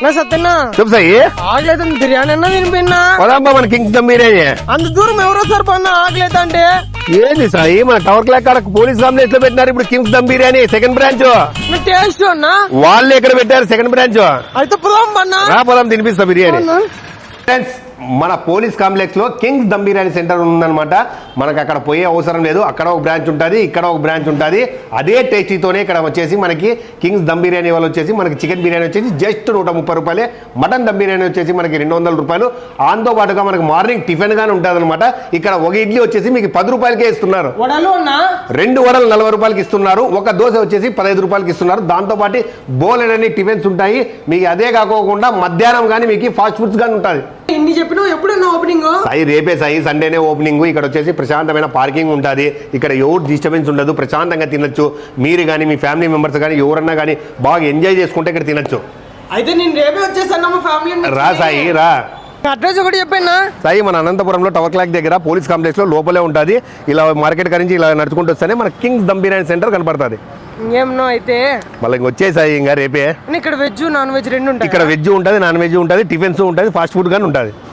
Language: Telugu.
నా సత్యన్నా చెప్పు సాయి. ఆకలేదు బిర్యానీ అన్నా తినిపోయినా పదమ్మా మన కింగ్స్ దమ్ బిర్యానీ. అంత దూరం ఎవరో సార్ పన్నా ఆకలేదు అంటే ఏంది సాయి మన టవర్ క్లాక్ కాడ పోలీస్ కాంప్లెక్స్ లో పెట్టినారు ఇప్పుడు kings dum biryani second branch. నా టేస్ట్ అన్నా వాళ్ళు ఎక్కడ పెట్టారు సెకండ్ బ్రాంచ్. అయితే పోదాం పన్నా రా పదం తినిపిస్తా బిర్యానీ. ఫ్రెండ్స్ మన పోలీస్ కాంప్లెక్స్ లో కింగ్స్ దమ్ బిర్యానీ సెంటర్ ఉందన్నమాట. మనకు అక్కడ పోయే అవసరం లేదు. అక్కడ ఒక బ్రాంచ్ ఉంటుంది, ఇక్కడ ఒక బ్రాంచ్ ఉంటుంది. అదే టేస్టీతోనే ఇక్కడ వచ్చేసి మనకి కింగ్స్ దమ్ బిర్యానీ వాళ్ళు వచ్చేసి మనకి చికెన్ బిర్యానీ వచ్చేసి జస్ట్ 130 రూపాయలే. మటన్ దమ్ బిర్యానీ వచ్చేసి మనకి 200 రూపాయలు. దాంతో పాటుగా మనకి మార్నింగ్ టిఫిన్ గానే ఉంటుంది అనమాట. ఇక్కడ ఒక ఇడ్లీ వచ్చేసి మీకు 10 రూపాయలకే ఇస్తున్నారు. వడలు అన్నా 2 వడలు 40 రూపాయలకి ఇస్తున్నారు. ఒక దోశ వచ్చేసి 15 రూపాయలకి ఇస్తున్నారు. దాంతో పాటు బోలెడని టిఫిన్స్ ఉంటాయి మీకు. అదే కాకోకుండా మధ్యాహ్నం కానీ మీకు ఫాస్ట్ ఫుడ్స్ కానీ ఉంటుంది. ఇన్ని చెప్పినావు ఎప్పుడన్నా ఓపెనింగ్ సాయి రేపే సాయి సండేనే ఓపెనింగ్. ఇక్కడ వచ్చేసి ప్రశాంతమైన పార్కింగ్ ఉంటుంది. ఇక్కడ ఎవరు డిస్టర్బెన్స్ ఉండదు. ప్రశాంతంగా తినొచ్చు. మీరు కానీ మీ ఫ్యామిలీ మెంబర్స్ కానీ ఎవరన్నా కానీ బాగా ఎంజాయ్ చేసుకుంటే ఇక్కడ తినొచ్చు. అయితే నేను రేపే వచ్చేసాను మా ఫ్యామిలీ రా సాయి రా. అడ్రస్ ఒకటి చెప్పానా సాయి మన అనంతపురంలో టవర్ క్లాక్ దగ్గర పోలీస్ కాంప్లెక్స్ లో లోపలే ఉంటుంది. ఇలా మార్కెట్ నుంచి ఇలా నడుచుకుంటూ వస్తేనే మన కింగ్స్ దమ్ బిర్యానీ సెంటర్ కనపడుతుంది. ఏమో అయితే మళ్ళీ వచ్చేసాయి ఇంకా రేపే. ఇక్కడ వెజ్ నాన్ వెజ్ రెండు ఉంటాయి. ఇక్కడ వెజ్ ఉంటుంది, నాన్ వెజ్ ఉంటుంది, టిఫిన్స్ ఉంటుంది, ఫాస్ట్ ఫుడ్ కానీ ఉంటుంది.